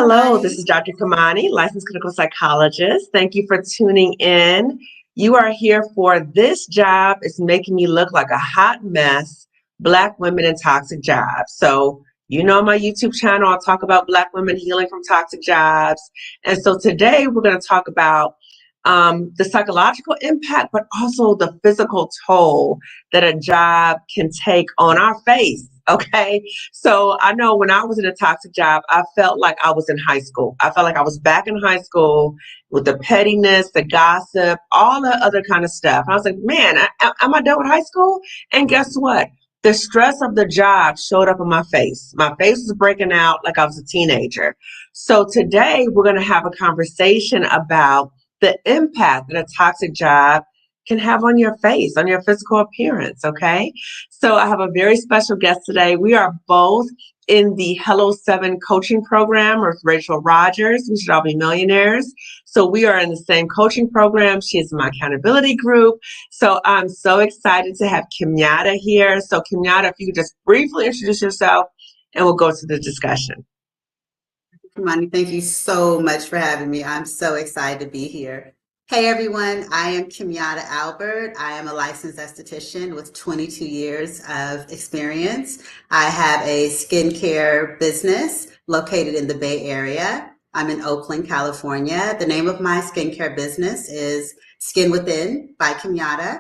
Hello, this Everybody. is Dr. Kamani, licensed clinical psychologist. Thank you for tuning in. You are here for This Job is Making Me Look Like a Hot Mess, Black Women in Toxic Jobs. So, my YouTube channel, I'll talk about Black women healing from toxic jobs. And so today we're going to talk about the psychological impact, but also the physical toll that a job can take on our face. Okay. So I know when I was in a toxic job, I felt like I was in high school. I felt like I was back in high school with the pettiness, the gossip, all the other kind of stuff. I was like, man, am I done with high school? And guess what? The stress of the job showed up on my face. My face was breaking out like I was a teenager. So today we're going to have a conversation about the impact that a toxic job can have on your face, on your physical appearance, okay? So I have a very special guest today. We are both in the Hello 7 coaching program with Rachel Rogers. We should all be millionaires. So we are in the same coaching program. She is in my accountability group. So I'm so excited to have Kimyatta here. So Kimyatta, if you could just briefly introduce yourself and we'll go to the discussion. Kimani, thank you so much for having me. I'm so excited to be here. Hey everyone, I am Kimyatta Albert. I am a licensed esthetician with 22 years of experience. I have a skincare business located in the Bay Area. I'm in Oakland, California. The name of my skincare business is Skin Within by Kimyatta,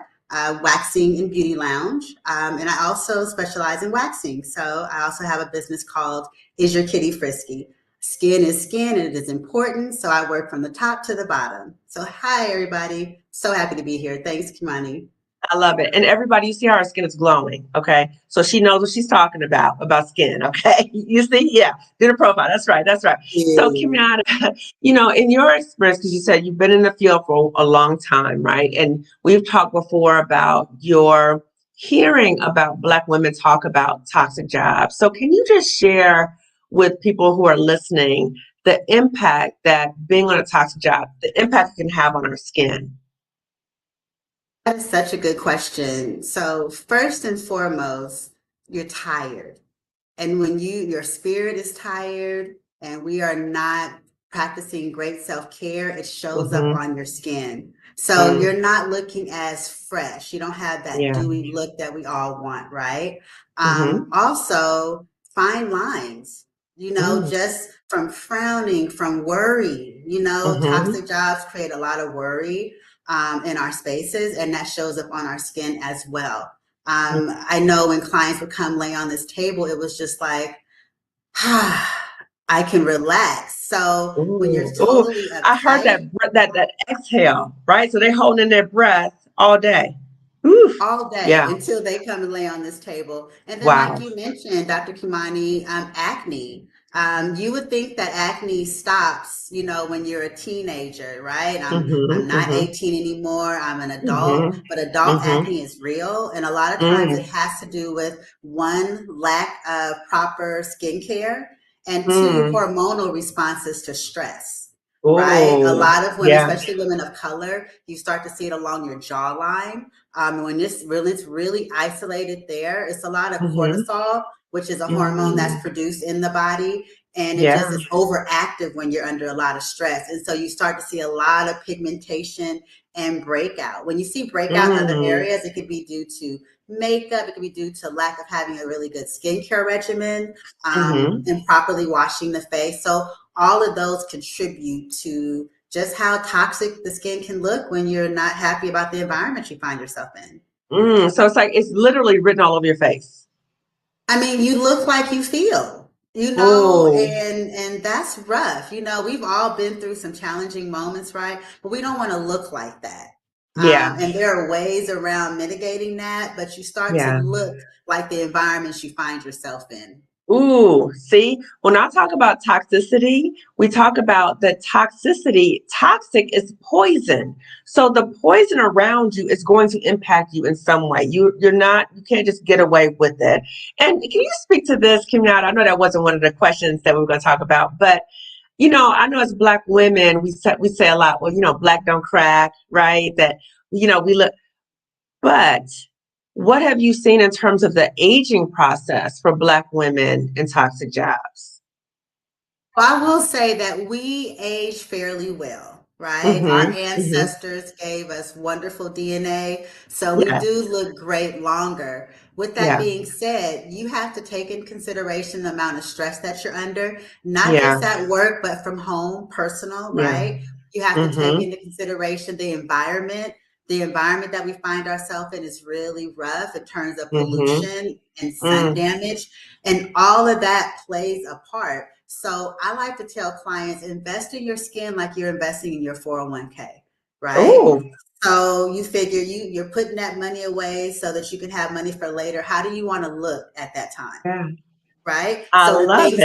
Waxing and Beauty Lounge. And I also specialize in waxing. So I also have a business called Is Your Kitty Frisky? Skin is skin and it is important. So I work from the top to the bottom. So hi, everybody. So happy to be here. Thanks, Kimani. I love it. And everybody, you see how her skin is glowing, okay? So she knows what she's talking about skin, okay? You see? Yeah, do the profile. That's right. Yeah. So Kimyatta, in your experience, because you said you've been in the field for a long time, right? And we've talked before about your hearing about Black women talk about toxic jobs. So can you just share with people who are listening the impact that being on a toxic job, the impact it can have on our skin? That is such a good question. So first and foremost, you're tired. And when your spirit is tired and we are not practicing great self-care, it shows up on your skin. So you're not looking as fresh. You don't have that dewy look that we all want, right? Also, fine lines, just from frowning, from worry, toxic jobs create a lot of worry in our spaces, and that shows up on our skin as well. I know when clients would come lay on this table, it was just like, I can relax. So when you're totally uptight, I heard that exhale, right? So they're holding in their breath all day. All day until they come and lay on this table. And then like you mentioned, Dr. Kimani, acne. You would think that acne stops, when you're a teenager, right? I'm not 18 anymore. I'm an adult, but adult acne is real. And a lot of times it has to do with one, lack of proper skincare, and two, hormonal responses to stress. Right? A lot of women, especially women of color, you start to see it along your jawline. When it's really isolated there, it's a lot of cortisol, which is a hormone that's produced in the body. And it just is overactive when you're under a lot of stress. And so you start to see a lot of pigmentation and breakout. When you see breakout in other areas, it could be due to makeup. It could be due to lack of having a really good skincare regimen, and properly washing the face. So all of those contribute to just how toxic the skin can look when you're not happy about the environment you find yourself in. So it's like it's literally written all over your face. I mean, you look like you feel, and that's rough. We've all been through some challenging moments, right? But we don't want to look like that. And there are ways around mitigating that, but you start to look like the environments you find yourself in. See, when I talk about toxicity, we talk about the toxicity. Toxic is poison. So the poison around you is going to impact you in some way. You can't just get away with it. And can you speak to this, Kimyatta? I know that wasn't one of the questions that we were going to talk about, but I know as Black women, we say a lot, well, Black don't crack, right? That, we look, but what have you seen in terms of the aging process for Black women in toxic jobs? I will say that we age fairly well, right? Our Mm-hmm. Mm-hmm. ancestors gave us wonderful DNA, so we Yes. do look great longer. With that Yeah. being said, you have to take in consideration the amount of stress that you're under, not Yeah. just at work, but from home, personal, Yeah. right? You have to take Mm-hmm. into consideration the environment. The environment that we find ourselves in is really rough in terms of Mm-hmm. pollution and sun Mm. damage, and all of that plays a part. So I like to tell clients, invest in your skin like you're investing in your 401k, right? Oh, So you figure you're putting that money away so that you can have money for later. How do you want to look at that time? yeah. Right? I So love it.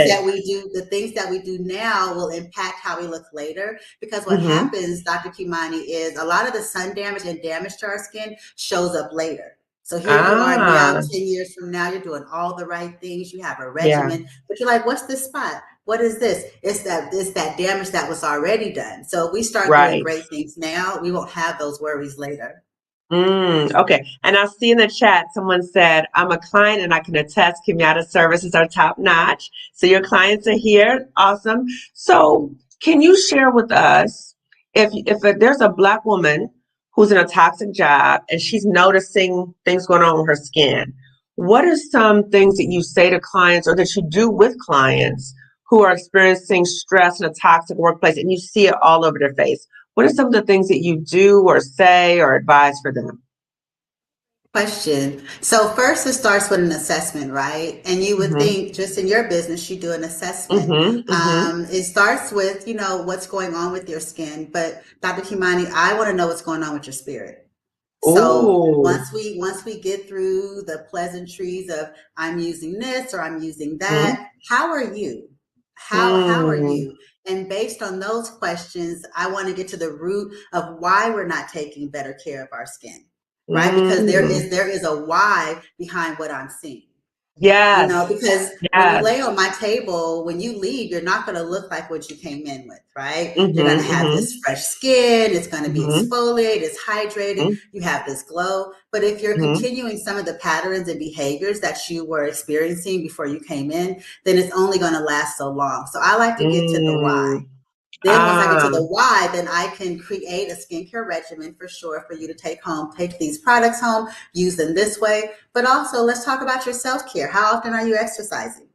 the things that we do now will impact how we look later. Because what Mm-hmm. happens, Dr. Kimani, is a lot of the sun damage and damage to our skin shows up later. So here you are now, Ah, 10 years from now, you're doing all the right things. You have a yeah. regimen, but you're like, what's this spot? What is this? It's that damage that was already done. So if we start doing Right. great things now, we won't have those worries later. Okay. And I see in the chat someone said, I'm a client and I can attest Kimyatta services are top notch. So your clients are here. Awesome. So can you share with us there's a Black woman who's in a toxic job and she's noticing things going on with her skin? What are some things that you say to clients or that you do with clients who are experiencing stress in a toxic workplace and you see it all over their face? What are some of the things that you do or say or advise for them? Question. So first it starts with an assessment, right? And you would Mhm. think just in your business, you do an assessment. Mhm. Mhm. It starts with, what's going on with your skin. But Dr. Kimani, I want to know what's going on with your spirit. So Ooh. once we get through the pleasantries of I'm using this or I'm using Mhm. that, how are you? How are Mm. you? And based on those questions, I want to get to the root of why we're not taking better care of our skin, right? Because there Mm. is there is a why behind what I'm seeing. Yes. Because when you Yes. lay on my table, when you leave, you're not going to look like what you came in with, right? You're going Mhm. to have Mhm. this fresh skin. It's going to be Mhm. exfoliated, it's hydrated. Mhm. You have this glow. But if you're Mhm. continuing some of the patterns and behaviors that you were experiencing before you came in, then it's only going to last so long. So I like to get to the why. Mm. Then once I get to Ah. the why, then I can create a skincare regimen for sure for you to take home. Take these products home, use them this way. But also, let's talk about your self-care. How often are you exercising?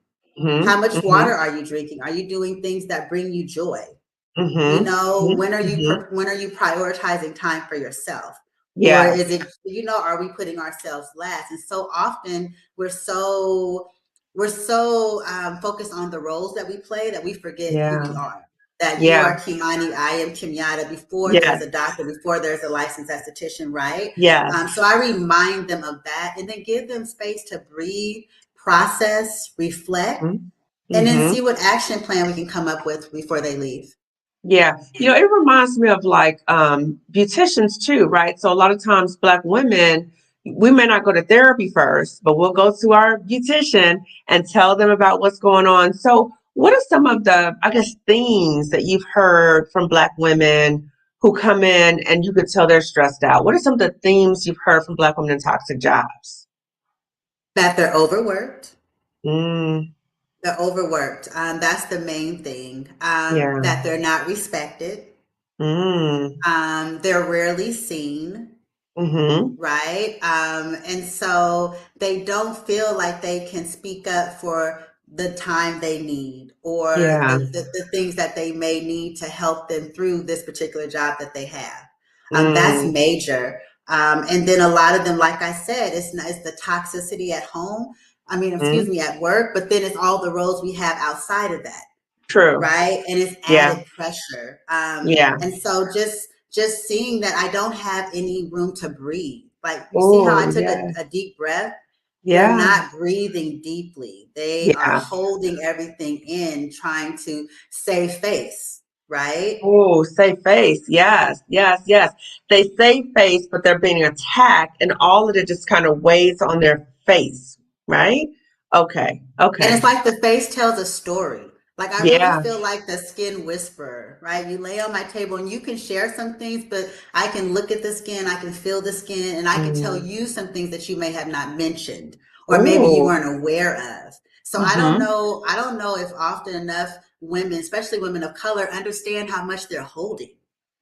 Mhm. How much water Mhm. are you drinking? Are you doing things that bring you joy? Mhm. Mhm. Mhm. When are you prioritizing time for yourself? Or Yes. is it, are we putting ourselves last? And so often we're so focused on the roles that we play that we forget who we Yeah. are. That you Yeah. are Kimani, I am Kimyatta, before there's Yes. a doctor, before there's a licensed esthetician, right? Yes. So I remind them of that and then give them space to breathe, process, reflect, Mhm. and then Mhm. see what action plan we can come up with before they leave. Yeah, it reminds me of like beauticians too, right? So a lot of times Black women, we may not go to therapy first, but we'll go to our beautician and tell them about what's going on. So what are some of the, I guess, themes that you've heard from Black women who come in and you could tell they're stressed out? What are some of the themes you've heard from Black women in toxic jobs? That they're overworked. Mm, They're overworked. That's the main thing. yeah. That they're not respected. Mm, They're rarely seen, mm-hmm. right? And so they don't feel like they can speak up for the time they need or Yeah. the things that they may need to help them through this particular job that they have. That's Mm, major. And then a lot of them, like I said, it's the toxicity at home. I mean, excuse mm, me, at work, but then it's all the roles we have outside of that, true. right? And it's Yeah. added pressure. Yeah. And so just seeing that I don't have any room to breathe. Like you see how I Oh, took yeah. a deep breath? They're Yeah. not breathing deeply. They are Yeah. holding everything in, trying to save face, right? Oh, save face. Yes, yes, yes. They save face, but they're being attacked, and all of it just kind of weighs on their face, right? Okay. And Okay. it's like the face tells a story. Like I really Yeah. feel like the skin whisperer, right? You lay on my table and you can share some things, but I can look at the skin, I can feel the skin, and I can tell Mm. you some things that you may have not mentioned or maybe you Oh, weren't aware of. So I don't know if often enough women, especially women of color, understand how much they're holding.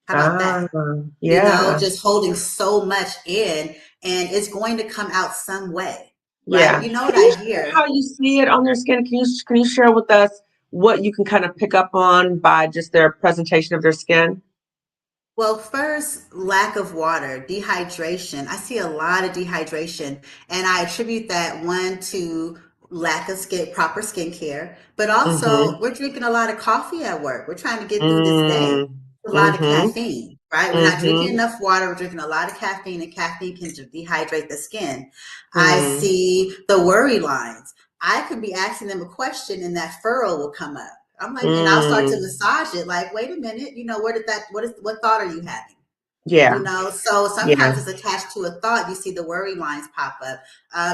How about that? You know, just holding so much in, and it's going to come out some way, right? You know what I hear? How you see it on their skin? Can you share with us what you can kind of pick up on by just their presentation of their skin? Well, first, lack of water, dehydration. I see a lot of dehydration, and I attribute that one to lack of proper skincare, but also we're drinking a lot of coffee at work. We're trying to get through this day. A lot of caffeine, right? We're not drinking enough water. We're drinking a lot of caffeine, and caffeine can dehydrate the skin. I see the worry lines. I could be asking them a question, and that furrow will come up. I'm like, and I'll start to massage it. Like, wait a minute, you know, what thought are you having? You know, so sometimes it's attached to a thought. You see the worry lines pop up.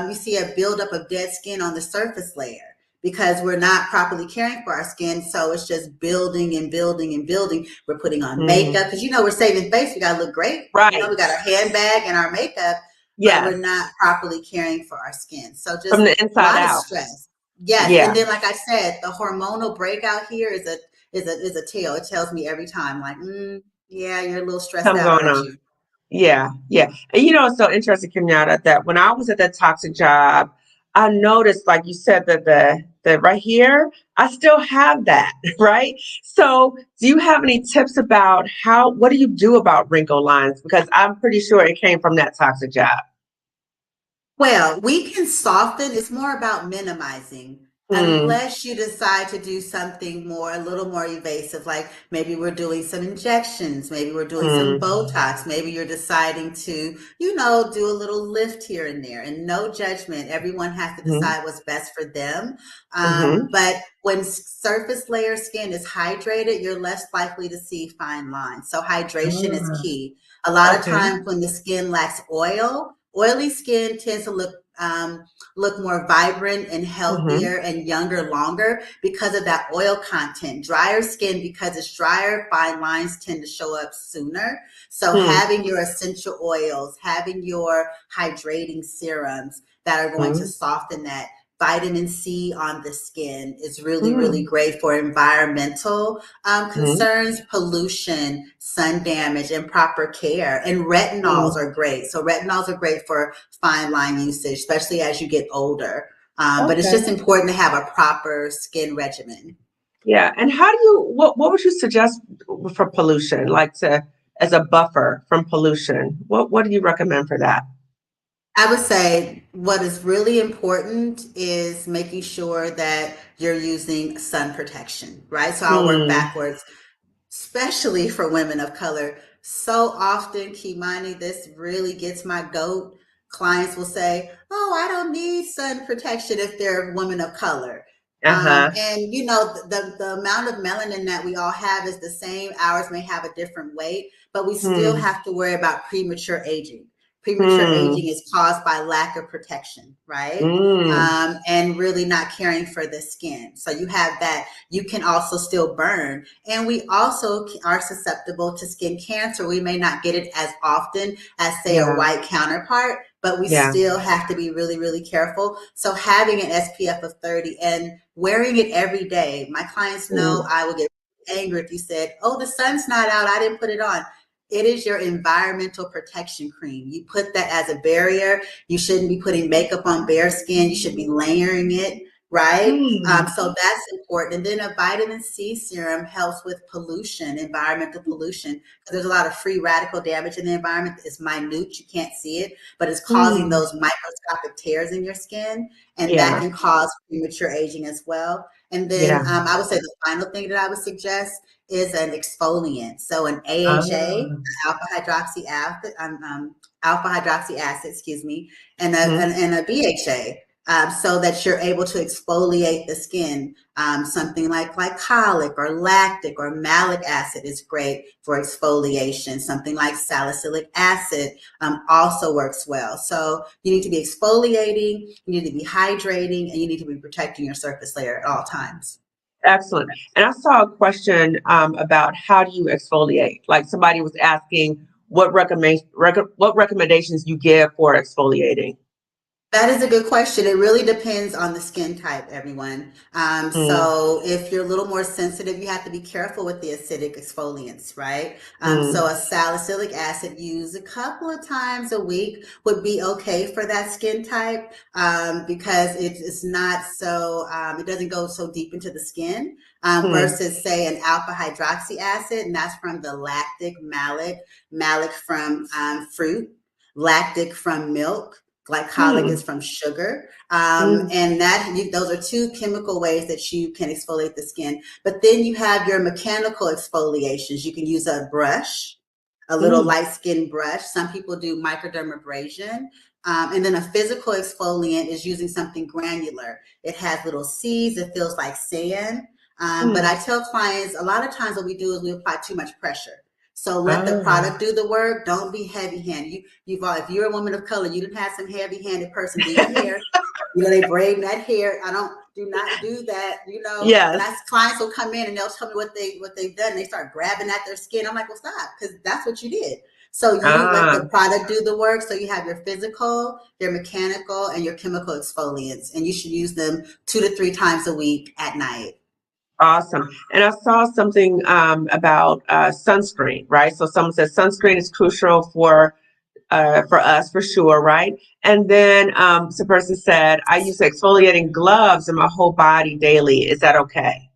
You see a buildup of dead skin on the surface layer because we're not properly caring for our skin. So it's just building and building and building. We're putting on makeup because, you know, we're saving face. We got to look great. Right. You know, we got our handbag and our makeup, but we're not properly caring for our skin. So just from the inside a lot out. of stress. Yes, and then like I said, the hormonal breakout here is a tale. It tells me every time, like, yeah, you're a little stressed out, aren't you? Yeah. And you know, it's so interesting, Kimyatta, that when I was at that toxic job, I noticed, like you said, that the right here, I still have that, right? So do you have any tips about what do you do about wrinkle lines? Because I'm pretty sure it came from that toxic job. Well, we can soften. It's more about minimizing. Unless you decide to do something a little more evasive, like maybe we're doing some injections, maybe we're doing some Botox, maybe you're deciding to, you know, do a little lift here and there, and no judgment. Everyone has to decide what's best for them. But when surface layer skin is hydrated, you're less likely to see fine lines. So hydration is key. A lot of times when the skin lacks oily skin tends to look more vibrant and healthier and younger longer because of that oil content. Drier skin, because it's drier, fine lines tend to show up sooner. So having your essential oils, having your hydrating serums that are going to soften that. Vitamin C on the skin is really, really great for environmental concerns, pollution, sun damage, and proper care. And retinols are great. So retinols are great for fine line usage, especially as you get older. But it's just important to have a proper skin regimen. Yeah. And what would you suggest for pollution, like as a buffer from pollution? What do you recommend for that? I would say what is really important is making sure that you're using sun protection, right? So I'll work backwards, especially for women of color. So often, Kimani, this really gets my goat. Clients will say, "Oh, I don't need sun protection if they're women of color." And you know, the amount of melanin that we all have is the same. Ours may have a different weight, but we still have to worry about premature aging. Premature aging is caused by lack of protection, right? And really not caring for the skin. So you have that. You can also still burn. And we also are susceptible to skin cancer. We may not get it as often as, say, a white counterpart, but we still have to be really, really careful. So having an SPF of 30 and wearing it every day. My clients know I will get angry if you said, "Oh, the sun's not out, I didn't put it on." It is your environmental protection cream. You put that as a barrier. You shouldn't be putting makeup on bare skin. You should be layering it, right? So that's important. And then a vitamin C serum helps with pollution, environmental pollution. There's a lot of free radical damage in the environment. It's minute. You can't see it, but it's causing those microscopic tears in your skin. And that can cause premature aging as well. And then I would say the final thing that I would suggest is an exfoliant. So an AHA, alpha hydroxy acid, excuse me, and a BHA, so that you're able to exfoliate the skin. Something like glycolic or lactic or malic acid is great for exfoliation. Something like salicylic acid also works well. So you need to be exfoliating, you need to be hydrating, and you need to be protecting your surface layer at all times. Excellent. And I saw a question about how do you exfoliate? Like somebody was asking what recommendations you give for exfoliating. That is a good question. It really depends on the skin type, everyone. So if you're a little more sensitive, you have to be careful with the acidic exfoliants, right? So a salicylic acid used a couple of times a week would be okay for that skin type because it's not so, it doesn't go so deep into the skin versus say an alpha hydroxy acid, and that's from the lactic, malic from fruit, lactic from milk. Glycolic is from sugar. And those are two chemical ways that you can exfoliate the skin. But then you have your mechanical exfoliations. You can use a brush, a little light skin brush. Some people do microdermabrasion. And then a physical exfoliant is using something granular. It has little seeds. It feels like sand. But I tell clients a lot of times what we do is we apply too much pressure. So let the product do the work. Don't be heavy-handed. If you're a woman of color, you didn't have some heavy-handed person do your hair. They braid that hair. Do not do that. Yes. And clients will come in and they'll tell me what they've done. They start grabbing at their skin. I'm like, well, stop, because that's what you did. So you let the product do the work. So you have your physical, your mechanical, and your chemical exfoliants, and you should use them 2 to 3 times a week at night. Awesome. And I saw something about sunscreen, right? So someone says sunscreen is crucial for us for sure, right? And then some person said, I use exfoliating gloves in my whole body daily. Is that okay?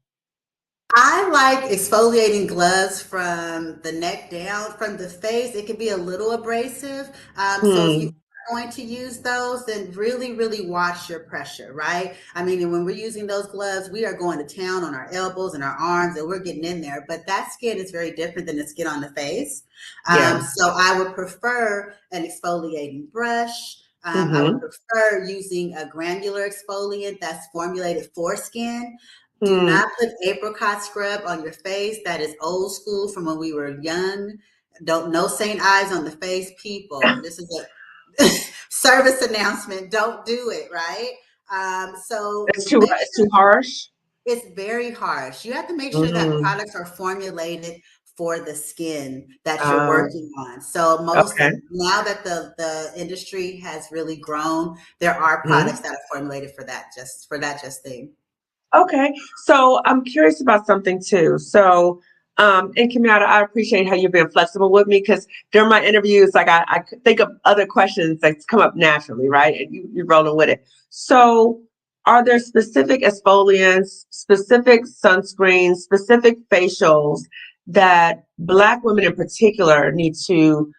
I like exfoliating gloves from the neck down. From the face, it can be a little abrasive. So if you going to use those, then really, really watch your pressure, right? I mean, and when we're using those gloves, we are going to town on our elbows and our arms, and we're getting in there. But that skin is very different than the skin on the face. So I would prefer an exfoliating brush. I would prefer using a granular exfoliant that's formulated for skin. Do not put apricot scrub on your face. That is old school from when we were young. No St. Ives on the face, people. This is a service announcement. Don't do it, right? So it's too harsh. It's very harsh. You have to make sure that products are formulated for the skin that you're working on. So now that the industry has really grown, there are products that are formulated for that thing. Okay, so I'm curious about something too. So, and Kimyatta, I appreciate how you're being flexible with me, because during my interviews, like I think of other questions that come up naturally, right? And you're rolling with it. So, are there specific exfoliants, specific sunscreens, specific facials that Black women in particular need to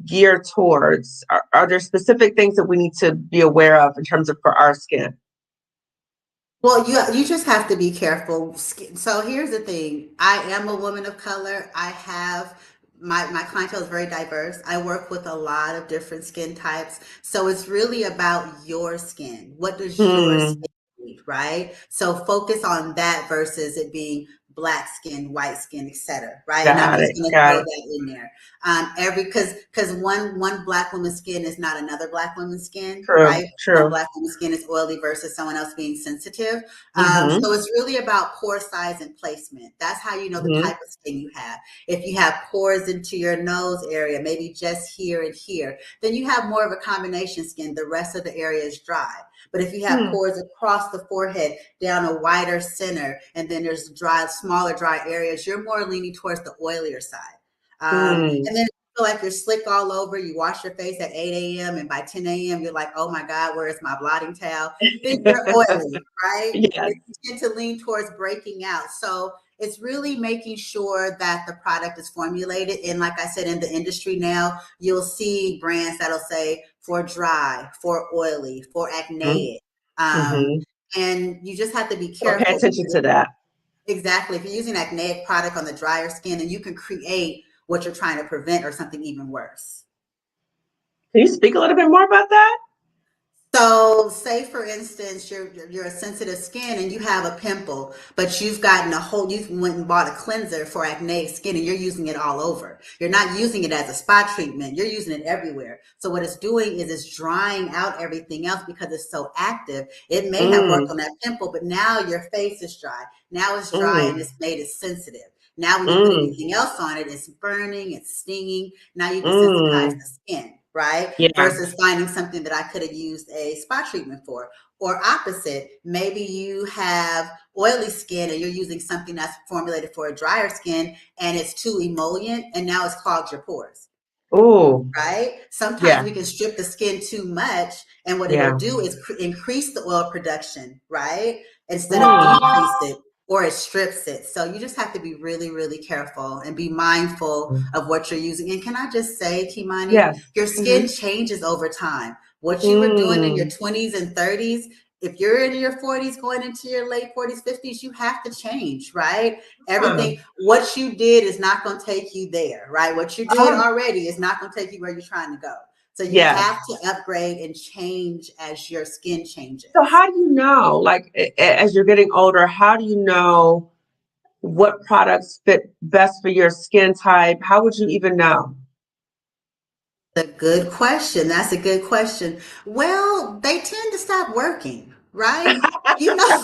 gear towards? Are there specific things that we need to be aware of in terms of for our skin? Well, you just have to be careful. So here's the thing. I am a woman of color. I have my clientele is very diverse. I work with a lot of different skin types. So it's really about your skin. What does your skin need, right? So focus on that versus it being Black skin, white skin, etc. Right? And I'm just going to throw that in there. Because one Black woman's skin is not another Black woman's skin, right? One Black woman's skin is oily versus someone else being sensitive. So it's really about pore size and placement. That's how you know the type of skin you have. If you have pores into your nose area, maybe just here and here, then you have more of a combination skin. The rest of the area is dry. But if you have pores across the forehead, down a wider center, and then there's smaller dry areas, you're more leaning towards the oilier side. And then you feel like you're slick all over. You wash your face at 8 a.m. and by 10 a.m. you're like, oh my God, where is my blotting towel? Then you're oily, right? Yes. You tend to lean towards breaking out. So it's really making sure that the product is formulated. And like I said, in the industry now, you'll see brands that'll say for dry, for oily, for acneic. And you just have to be careful. Pay attention to that. Exactly. If you're using acneic product on the drier skin, then you can create what you're trying to prevent or something even worse. Can you speak a little bit more about that? So say for instance, you're a sensitive skin and you have a pimple, but you've went and bought a cleanser for acneic skin and you're using it all over. You're not using it as a spot treatment. You're using it everywhere. So what it's doing is it's drying out everything else because it's so active. It may have worked on that pimple, but now your face is dry. Now it's dry and it's made it sensitive. Now when you put anything else on it, it's burning, it's stinging. Now you desensitize the skin. right? Yeah. Versus finding something that I could have used a spot treatment for. Or opposite, maybe you have oily skin and you're using something that's formulated for a drier skin and it's too emollient and now it's clogged your pores. Oh, right? Sometimes yeah. we can strip the skin too much, and what it'll Yeah. do is increase the oil production, right? Instead of Mm. decrease it, or it strips it. So you just have to be really, really careful and be mindful of what you're using. And can I just say, Kimani, Yes. your Mm-hmm. skin changes over time. What you were doing in your Mm. 20s and 30s, if you're in your 40s going into your late 40s, 50s, you have to change, right? Everything, what you did is not going to take you there, right? What you're doing already is not going to take you where you're trying to go. So you have to upgrade and change as your skin changes. So how do you know, like, as you're getting older, how do you know what products fit best for your skin type? How would you even know? A good question. That's a good question. Well, they tend to stop working, right? You know,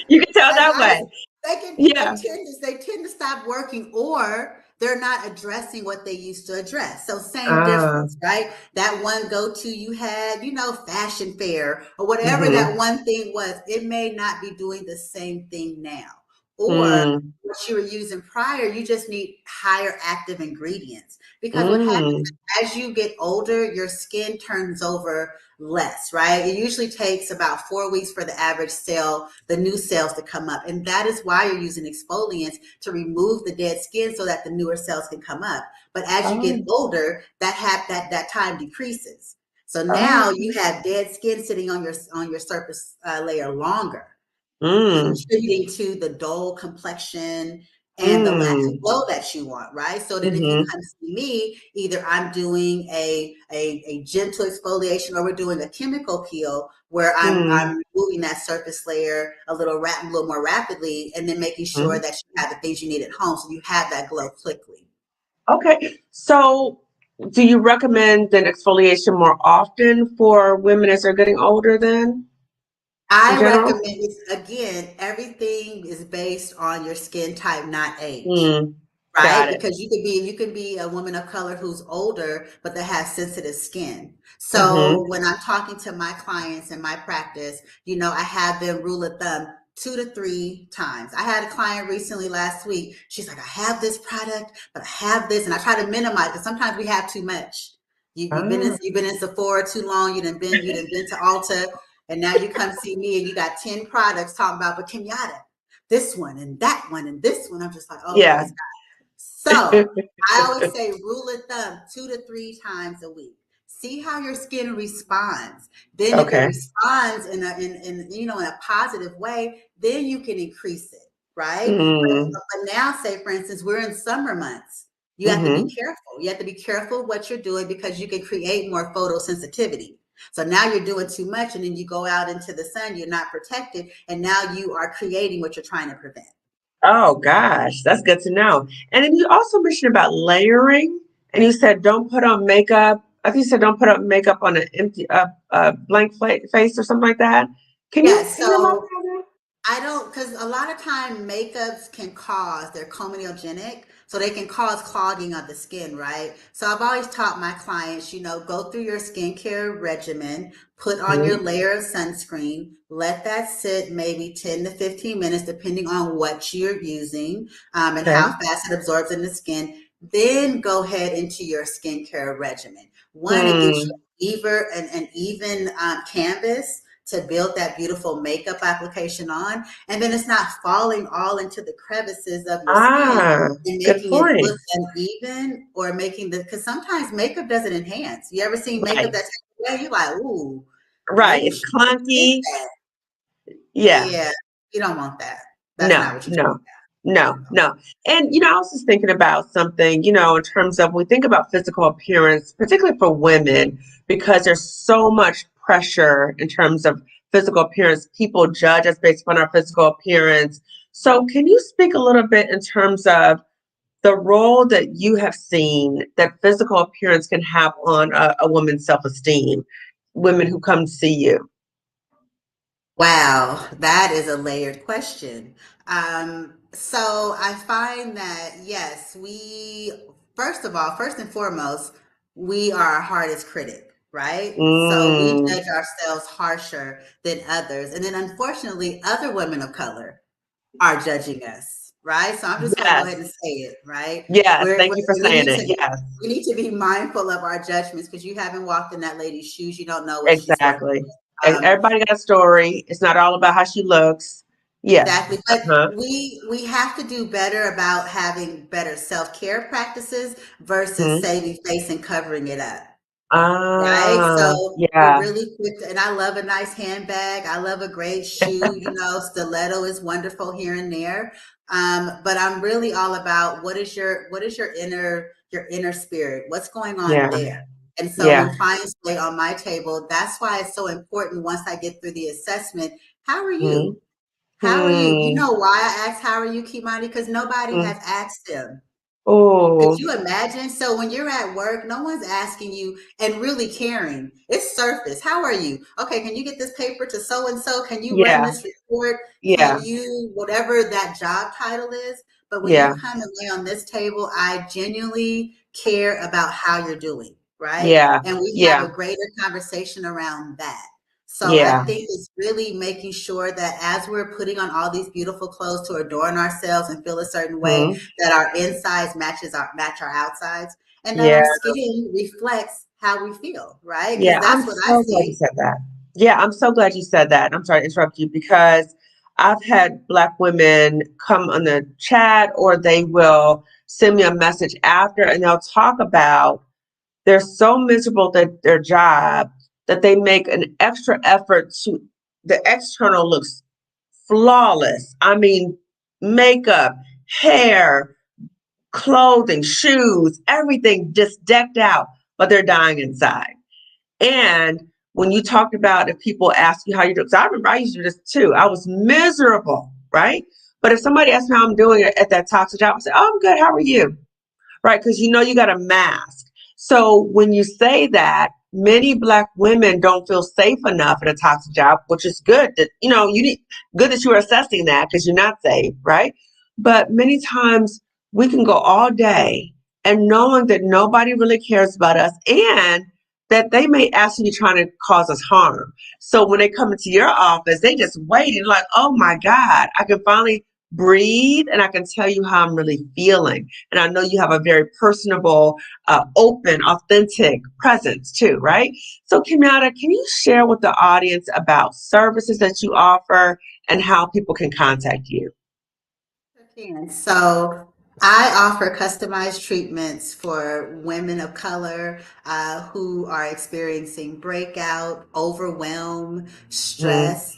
You can tell as that honest, way. they can Yeah. they tend to stop working, or they're not addressing what they used to address. So same Ah. difference, right? That one go-to you had, fashion fair or whatever that Mm-hmm. one thing was, it may not be doing the same thing now. Or Mm. what you were using prior, you just need higher active ingredients. Because what happens Mm. as you get older, your skin turns over less, right? It usually takes about 4 weeks for the average cell, the new cells to come up. And that is why you're using exfoliants to remove the dead skin so that the newer cells can come up. But as you get Oh. older, that time decreases. So Oh. now you have dead skin sitting on your surface layer longer, Mm. contributing to the dull complexion and the lack of Mm. glow that you want, right? So then if you Mm-hmm. come see me, either I'm doing a gentle exfoliation or we're doing a chemical peel where Mm. I'm removing that surface layer a little more rapidly and then making sure Mm. that you have the things you need at home so you have that glow quickly. Okay. So do you recommend then exfoliation more often for women as they're getting older then in I general? recommend this again, everything is based on your skin type, not age. Mm. Right? Got it. Because you can be a woman of color who's older, but that has sensitive skin. Mm-hmm. So when I'm talking to my clients in my practice, I have them rule of thumb 2 to 3 times. I had a client recently last week. She's like, I have this product, but I have this, and I try to minimize because sometimes we have too much. Ah. You've been in Sephora too long. You done been to Ulta, and now you come see me, and you got 10 products talking about, but Kenyatta, this one and that one and this one. I'm just like, oh, Yeah. praise. So I always say rule of thumb 2 to 3 times a week. See how your skin responds. Then if it Okay. responds in a positive way, then you can increase it, right? Mm. But now say for instance, we're in summer months. You have to be Mm-hmm. careful. You have to be careful what you're doing because you can create more photosensitivity. So now you're doing too much and then you go out into the sun, you're not protected, and now you are creating what you're trying to prevent. Oh gosh, that's good to know. And then you also mentioned about layering, and you said don't put on makeup. I think you said don't put up makeup on an empty, blank face or something like that. Yes, Can you so elaborate I don't, because a lot of time makeups they're comedogenic, so they can cause clogging of the skin, right? So I've always taught my clients, go through your skincare regimen, put on on that? your layer of sunscreen, let that sit maybe 10 to 15 minutes, depending on what you're using and Okay. how fast it absorbs in the skin. Then go ahead into your skincare regimen. One, it gives Hmm. you an even canvas to build that beautiful makeup application on. And then it's not falling all into the crevices of your skin Ah, and good making it point. look uneven or because sometimes makeup doesn't enhance. You ever seen makeup Right. that's away? You're like, ooh, Right. maybe It's she did clunky. that. Yeah. Yeah, you don't want that. That's not No, what you're no, talking no, about. no. And, I was just thinking about something, in terms of when we think about physical appearance, particularly for women, because there's so much pressure in terms of physical appearance. People judge us based on our physical appearance. So, can you speak a little bit in terms of the role that you have seen that physical appearance can have on a woman's self-esteem, women who come to see you? Wow, that is a layered question. So I find that, yes, first and foremost, we are our hardest critic, right? So we Mm. judge ourselves harsher than others. And then unfortunately, other women of color are judging us, right? So I'm just going to go Yes. ahead and say it, right? Yes. Thank you for saying it. Yes. We need to be mindful of our judgments because you haven't walked in that lady's shoes. You don't know what she's going Exactly. through. Everybody got a story. It's not all about how she looks. Yes. Exactly. But Uh-huh. we have to do better about having better self-care practices versus Hmm. saving face and covering it up. Right? Ah, So we're yeah. really quick and I love a nice handbag. I love a great shoe, stiletto is wonderful here and there. But I'm really all about what is your inner spirit? What's going on Yeah. there? And so Yeah. when clients lay on my table, that's why it's so important once I get through the assessment. How are you? How are you? You Mm-hmm. know why I asked how are you, Kimani? Because nobody has asked them. Could Oh, you imagine? So when you're at work, no one's asking you and really caring. It's surface. How are you? Okay, can you get this paper to so and so? Can you run yeah. this report? Yeah. Can you, whatever that job title is? But when you Yeah. come and lay on this table, I genuinely care about how you're doing, right? Yeah. And we have Yeah. a greater conversation around that. So I Yeah. think it's really making sure that as we're putting on all these beautiful clothes to adorn ourselves and feel a certain way, Hmm. that our insides match our outsides, and that Yeah. our skin reflects how we feel, right? Yeah. Because I'm that's what I so glad you see. said that. Yeah. I'm so glad you said that. I'm sorry to interrupt you because I've had Black women come on the chat or they will send me a message after and they'll talk about they're so miserable at their job that they make an extra effort to the external looks flawless. I mean, makeup, hair, clothing, shoes, everything just decked out, but they're dying inside. And when you talked about if people ask you how you do, because I remember I used to do this too. I was miserable, right? But if somebody asked me how I'm doing at that toxic job, I say, "Oh, I'm good. How are you?" Right? Because you got a mask. So when you say that, many Black women don't feel safe enough in a toxic job, which is good that, you need good that you are assessing that because you're not safe, right? But many times we can go all day and knowing that nobody really cares about us and that they may actually be trying to cause us harm. So when they come into your office, they just wait and like, oh my God, I can finally breathe and I can tell you how I'm really feeling. And I know you have a very personable, open, authentic presence too, right? So Kimyatta, can you share with the audience about services that you offer and how people can contact you? And so I offer customized treatments for women of color who are experiencing breakout, overwhelm, Mm, stress.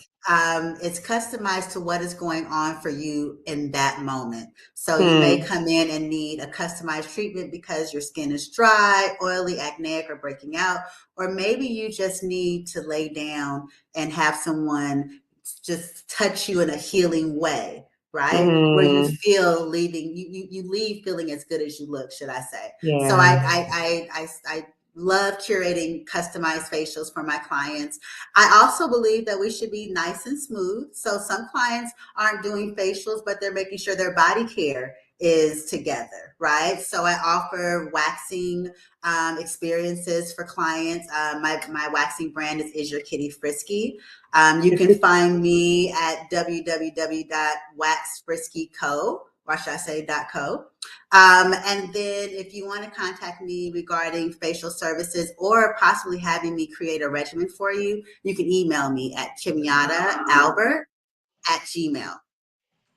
It's customized to what is going on for you in that moment. So you may mm, come in and need a customized treatment because your skin is dry, oily, acneic, or breaking out. Or maybe you just need to lay down and have someone just touch you in a healing way, right? Where you mm, feel leaving, you leave feeling as good as you look, should I say? So yeah. I love curating customized facials for my clients. I also believe that we should be nice and smooth. So some clients aren't doing facials, but they're making sure their body care is together, right? So I offer waxing experiences for clients. My waxing brand is Your Kitty Frisky. You can find me at www.waxfriskyco, or should I say .co. And then if you want to contact me regarding facial services or possibly having me create a regimen for you, you can email me at kimyattaalbert@gmail.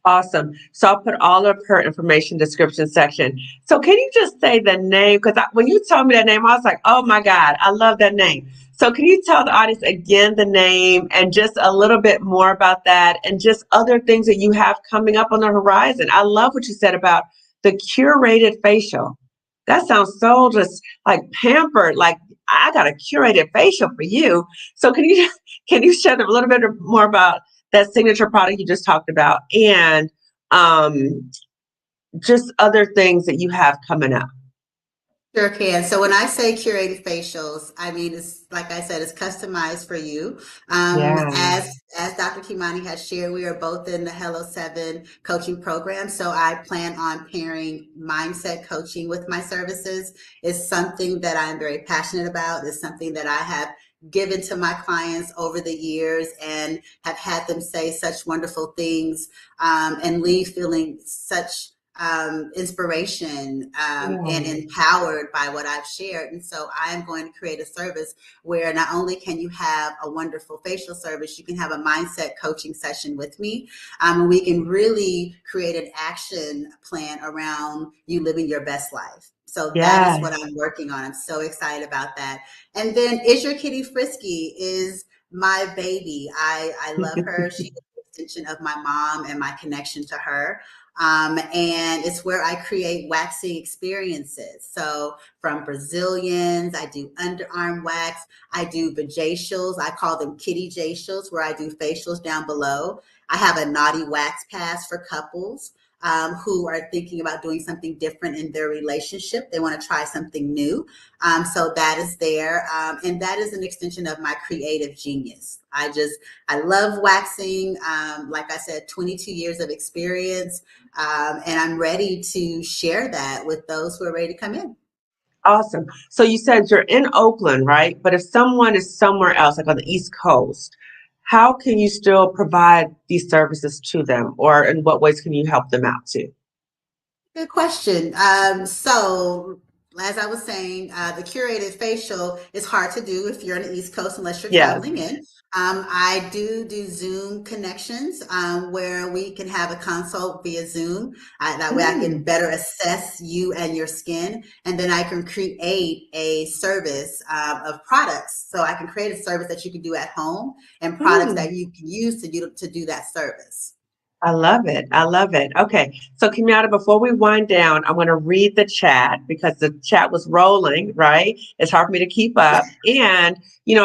Awesome. So I'll put all of her information description section. So can you just say the name? Because when you told me that name, I was like, oh my God, I love that name. So can you tell the audience again the name and just a little bit more about that and just other things that you have coming up on the horizon? I love what you said about the curated facial. That sounds so just like pampered, like I got a curated facial for you. So can you share a little bit more about that signature product you just talked about and um, just other things that you have coming up? Sure can. So when I say curated facials, I mean it's like I said, it's customized for you. Yeah. As Dr. Kimani has shared, we are both in the Hello 7 coaching program. So I plan on pairing mindset coaching with my services. It's something that I'm very passionate about. It's something that I have given to my clients over the years and have had them say such wonderful things and leave feeling such inspiration and Yeah. empowered by what I've shared. And so I am going to create a service where not only can you have a wonderful facial service, you can have a mindset coaching session with me. We can really create an action plan around you living your best life. So that is what Yes. I'm working on. I'm so excited about that. And then Is Your Kitty Frisky is my baby. I love her. She's an extension of my mom and my connection to her. And it's where I create waxing experiences. So from Brazilians, I do underarm wax, I do vajacials, I call them kitty jacials, where I do facials down below. I have a naughty wax pass for couples who are thinking about doing something different in their relationship. They want to try something new. So that is there. And that is an extension of my creative genius. I love waxing. Like I said, 22 years of experience. And I'm ready to share that with those who are ready to come in. Awesome. So you said you're in Oakland, right? But if someone is somewhere else, like on the East Coast, how can you still provide these services to them, or in what ways can you help them out too? Good question. So, as I was saying, the curated facial is hard to do if you're on the East Coast unless you're Yes. traveling in. I do Zoom connections where we can have a consult via Zoom. That way I can Mm. better assess you and your skin. And then I can create a service of products. So I can create a service that you can do at home and products Mm. that you can use to do that service. I love it. I love it. Okay. So, Kimyatta, before we wind down, I'm going to read the chat because the chat was rolling, right? It's hard for me to keep Yeah. up. And,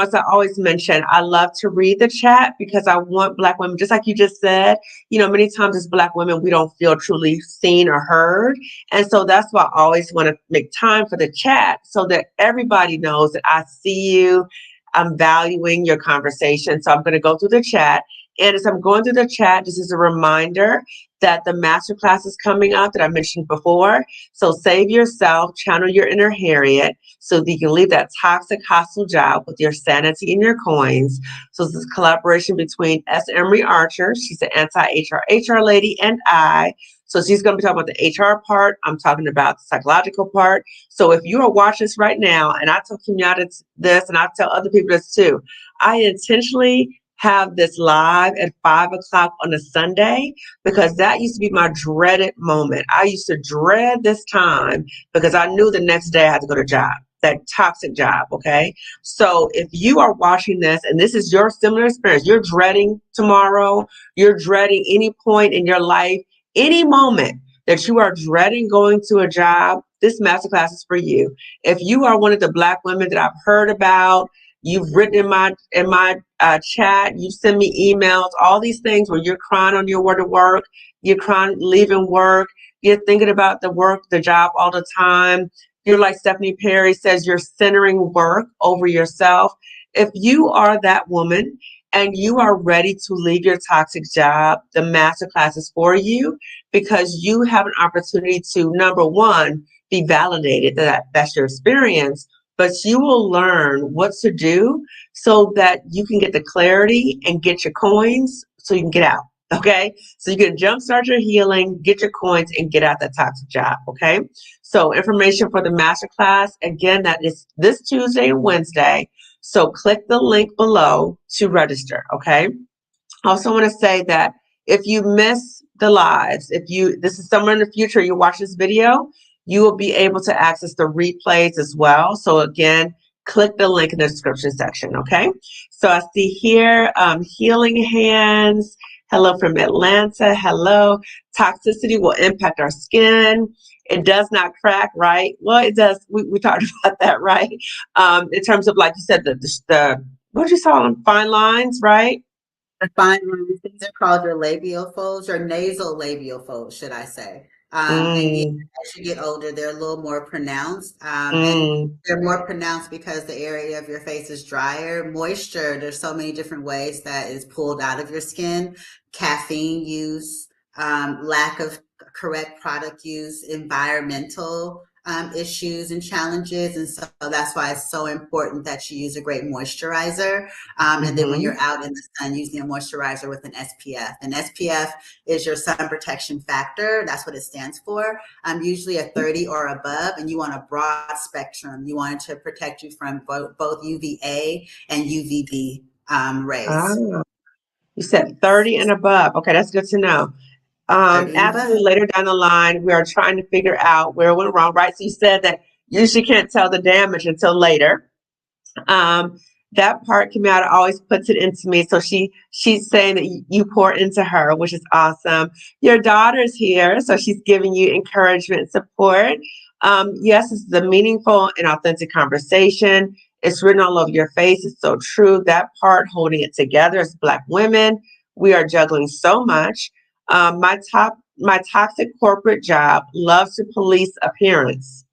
as I always mention, I love to read the chat because I want Black women, just like you just said, many times as Black women, we don't feel truly seen or heard. And so that's why I always want to make time for the chat so that everybody knows that I see you. I'm valuing your conversation. So I'm going to go through the chat. And as I'm going through the chat, just as a reminder that the masterclass is coming up that I mentioned before. So save yourself, channel your inner Harriet so that you can leave that toxic, hostile job with your sanity and your coins. So this is a collaboration between S. Emery Archer, she's an anti-HR lady, and I. So she's going to be talking about the HR part. I'm talking about the psychological part. So if you are watching this right now, and I tell Kenyatta this, and I tell other people this too, I intentionally have this live at 5 o'clock on a Sunday because that used to be my dreaded moment. I used to dread this time because I knew the next day I had to go to job, that toxic job. Okay. So if you are watching this and this is your similar experience, you're dreading tomorrow, you're dreading any point in your life, any moment that you are dreading going to a job, this masterclass is for you. If you are one of the Black women that I've heard about, you've written in my chat, you send me emails, all these things where you're crying on your way to work, you're crying leaving work, you're thinking about the job all the time. You're like Stephanie Perry says, you're centering work over yourself. If you are that woman and you are ready to leave your toxic job, the masterclass is for you because you have an opportunity to, number one, be validated that that's your experience, but you will learn what to do so that you can get the clarity and get your coins so you can get out. Okay. So you can jumpstart your healing, get your coins, and get out that toxic job. Okay. So information for the masterclass, again, that is this Tuesday and Wednesday. So click the link below to register. Okay. I also want to say that if you miss the lives, this is somewhere in the future, you watch this video, you will be able to access the replays as well. So again, click the link in the description section, okay? So I see here, healing hands. Hello from Atlanta. Hello. Toxicity will impact our skin. It does not crack, right? Well, it does. We talked about that, right? In terms of, like you said, the what did you call them? Fine lines, right? The fine lines, these are called your labial folds, your nasal labial folds, should I say. And yeah, as you get older, they're a little more pronounced. And they're more pronounced because the area of your face is drier. Moisture, there's so many different ways that is pulled out of your skin. Caffeine use, lack of correct product use, environmental issues and challenges. And so that's why it's so important that you use a great moisturizer. And then when you're out in the sun, using a moisturizer with an SPF. And SPF is your sun protection factor. That's what it stands for. Usually a 30 or above, and you want a broad spectrum. You want it to protect you from both UVA and UVB rays. You said 30 and above. Okay, that's good to know. Absolutely. Later down the line, we are trying to figure out where it went wrong, right? So you said that you usually can't tell the damage until later. That part, Kimyatta always puts it into me. So she's saying that you pour into her, which is awesome. Your daughter's here, so she's giving you encouragement and support. Yes, this is a meaningful and authentic conversation. It's written all over your face. It's so true. That part, holding it together as Black women, we are juggling so much. My toxic corporate job loves to police appearance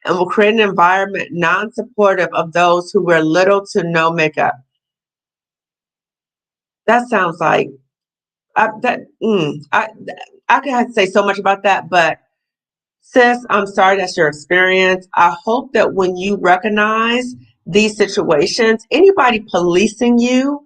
and will create an environment non-supportive of those who wear little to no makeup. That sounds like I could say so much about that, but sis, I'm sorry that's your experience. I hope that when you recognize these situations, anybody policing you,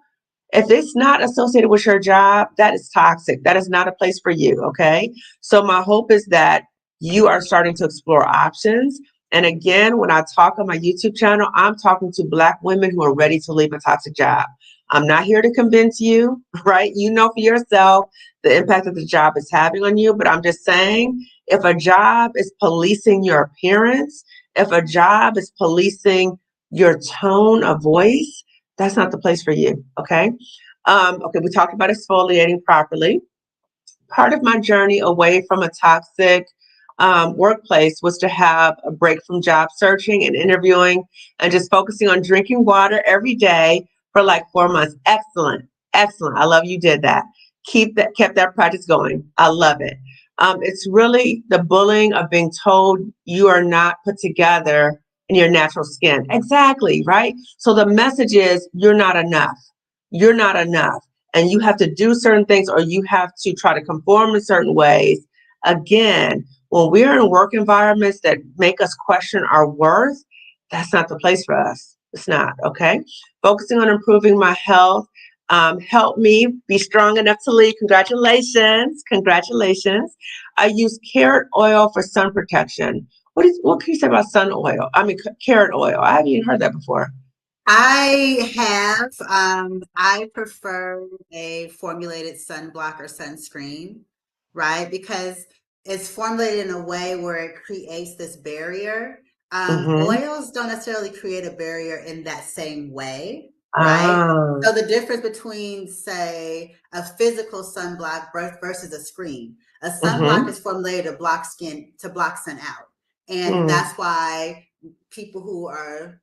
if it's not associated with your job, that is toxic. That is not a place for you, okay? So my hope is that you are starting to explore options. And again, when I talk on my YouTube channel, I'm talking to Black women who are ready to leave a toxic job. I'm not here to convince you, right? You know for yourself the impact that the job is having on you, but I'm just saying, if a job is policing your appearance, if a job is policing your tone of voice, that's not the place for you, okay? Okay, we talked about exfoliating properly. Part of my journey away from a toxic workplace was to have a break from job searching and interviewing and just focusing on drinking water every day for like 4 months. Excellent, excellent. I love you did that. Kept that practice going. I love it. It's really the bullying of being told you are not put together in your natural skin. Exactly, right? So the message is you're not enough. You're not enough. And you have to do certain things or you have to try to conform in certain ways. Again, when we're in work environments that make us question our worth, that's not the place for us. It's not, okay? Focusing on improving my health. Help me be strong enough to lead. Congratulations. Congratulations. I use carrot oil for sun protection. What can you say about sun oil? I mean, carrot oil. I haven't even heard that before. I have. I prefer a formulated sunblock or sunscreen, right? Because it's formulated in a way where it creates this barrier. Oils don't necessarily create a barrier in that same way, right? So the difference between, say, a physical sunblock versus a screen. A sunblock is formulated to block sun out. And that's why people who are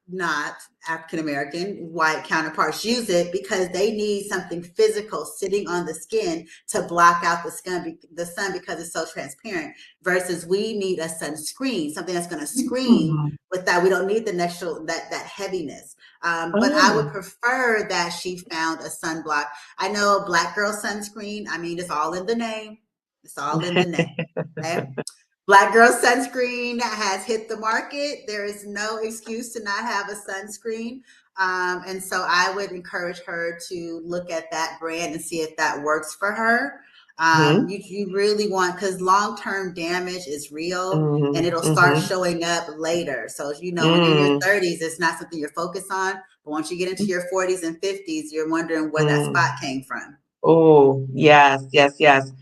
not African American white counterparts use it, because they need something physical sitting on the skin to block out the sun because it's so transparent, versus we need a sunscreen, something that's going to screen with that. We don't need the natural that heaviness. But I would prefer that she found a sunblock. I know a Black girl sunscreen. I mean, it's all in the name. It's all in the name. Okay? Black girl sunscreen has hit the market. There is no excuse to not have a sunscreen. And so I would encourage her to look at that brand and see if that works for her. You really want, because long-term damage is real and it'll start showing up later. So, when you're in your 30s, it's not something you're focused on. But once you get into your 40s and 50s, you're wondering where that spot came from. Oh, yes, yes, yes.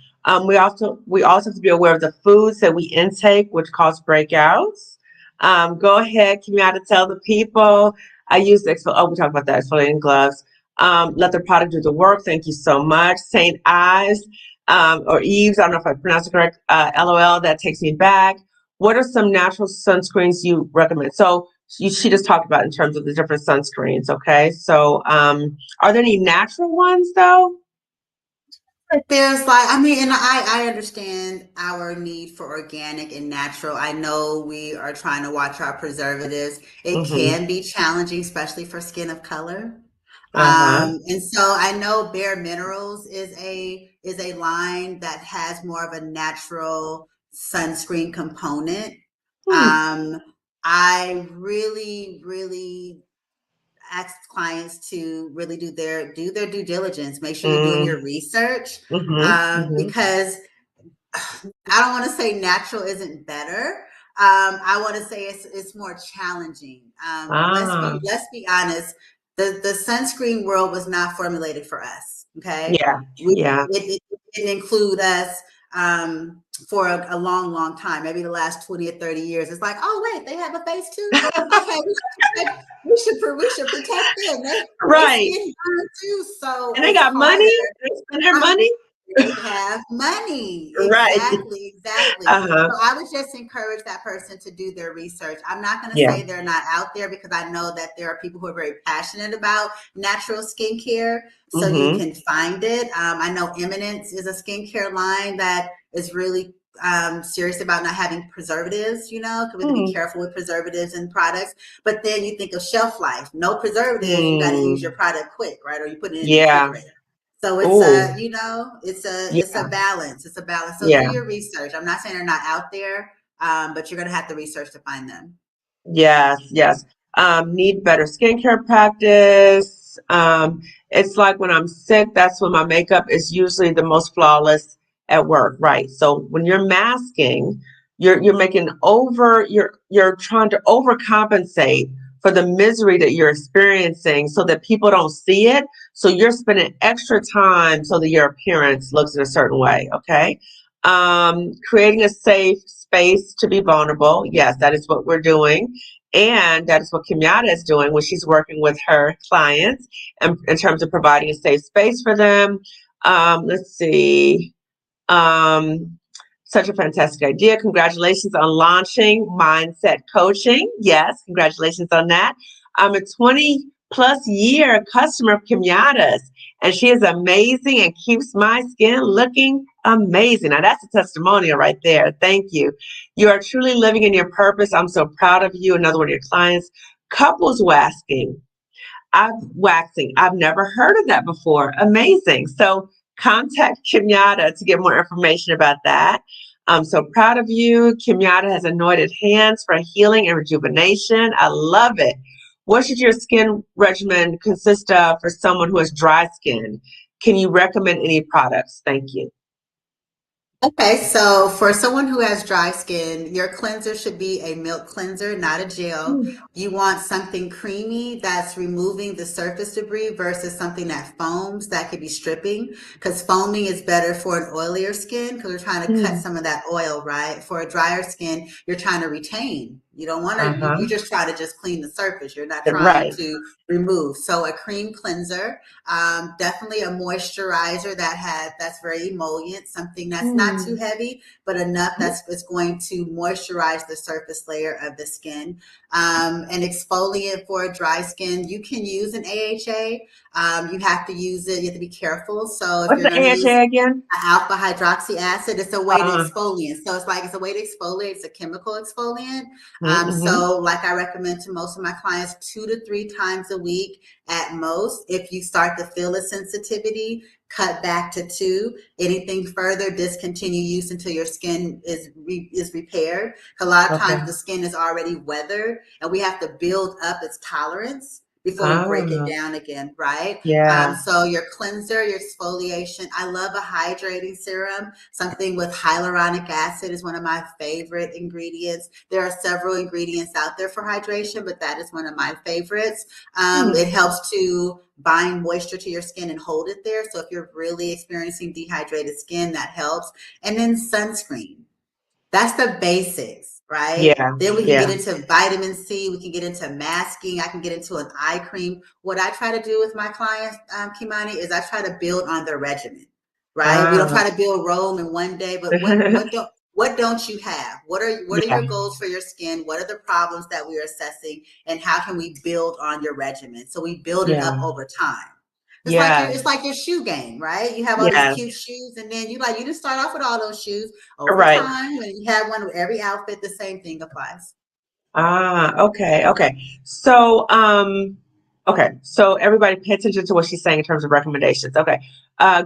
We also have to be aware of the foods that we intake, which cause breakouts. Go ahead, Kimyatta, tell the people. I use we talked about that, exfoliating gloves. Let the product do the work. Thank you so much. St. Ives, or Eves, I don't know if I pronounced it correct, LOL, that takes me back. What are some natural sunscreens you recommend? So she just talked about in terms of the different sunscreens, okay? So are there any natural ones, though? There's like, I mean, and I understand our need for organic and natural. I know we are trying to watch our preservatives. It can be challenging, especially for skin of color. And so I know Bare Minerals is a line that has more of a natural sunscreen component. I really ask clients to really do their due diligence. Make sure you're doing your research, because I don't want to say natural isn't better. I want to say it's more challenging. Let's be honest. The sunscreen world was not formulated for us. Okay. It didn't include us for a long time, maybe the last 20 or 30 years. It's like, oh wait, they have a face too. Okay, we should protect them. Right. They too, so and they got money. They spend their money. They have money. Right. Exactly. So I would just encourage that person to do their research. I'm not going to say they're not out there, because I know that there are people who are very passionate about natural skincare. So you can find it. I know Eminence is a skincare line that is really serious about not having preservatives, because we have to be careful with preservatives and products. But then you think of shelf life, no preservatives, you got to use your product quick, right? Or you put it in the refrigerator. So it's a balance. It's a balance. So do your research. I'm not saying they're not out there, but you're going to have to research to find them. Yes. Need better skincare practice. It's like when I'm sick, that's when my makeup is usually the most flawless at work, right? So when you're masking, you're making you're trying to overcompensate for the misery that you're experiencing so that people don't see it. So you're spending extra time so that your appearance looks in a certain way, okay? Creating a safe space to be vulnerable. Yes, that is what we're doing. And that is what Kimyatta is doing when she's working with her clients and in terms of providing a safe space for them. Let's see. Such a fantastic idea. Congratulations on launching Mindset Coaching. Yes, congratulations on that. I'm a 20 plus year customer of Kimyatta's, and she is amazing and keeps my skin looking amazing. Now that's a testimonial right there. Thank you. You are truly living in your purpose. I'm so proud of you. Another one of your clients. Couples waxing. I've never heard of that before. Amazing. So contact Kimyatta to get more information about that. I'm so proud of you. Kimyatta has anointed hands for healing and rejuvenation. I love it. What should your skin regimen consist of for someone who has dry skin? Can you recommend any products? Thank you. Okay, so for someone who has dry skin, your cleanser should be a milk cleanser, not a gel. You want something creamy that's removing the surface debris versus something that foams that could be stripping, because foaming is better for an oilier skin because we're trying to cut some of that oil, right? For a drier skin, you're trying to retain. You don't want to, you just try to just clean the surface. You're not trying to remove. So a cream cleanser, definitely a moisturizer that's very emollient, something that's not too heavy, but enough it's going to moisturize the surface layer of the skin. An exfoliant for dry skin, you can use an AHA. You have to use it. You have to be careful. So if you're going to use again? Alpha hydroxy acid, it's a way to exfoliate. So it's a way to exfoliate. It's a chemical exfoliant. So like I recommend to most of my clients 2 to 3 times a week at most. If you start to feel a sensitivity, cut back to 2. Anything further, discontinue use until your skin is repaired. A lot of times the skin is already weathered and we have to build up its tolerance before we break it down again, right? So your cleanser, your exfoliation. I love a hydrating serum. Something with hyaluronic acid is one of my favorite ingredients. There are several ingredients out there for hydration, but that is one of my favorites. It helps to bind moisture to your skin and hold it there. So if you're really experiencing dehydrated skin, that helps. And then sunscreen. That's the basics, right? Then we can get into vitamin C. We can get into masking. I can get into an eye cream. What I try to do with my clients, Kimani, is I try to build on their regimen, right? We don't try to build Rome in one day, but what don't you have? What are your goals for your skin? What are the problems that we are assessing? And how can we build on your regimen? So we build it up over time. It's like your shoe game, right? You have all these cute shoes, and then you just start off with all those shoes. Over time, when you have one with every outfit, the same thing applies. Okay. So, so everybody pay attention to what she's saying in terms of recommendations. Okay.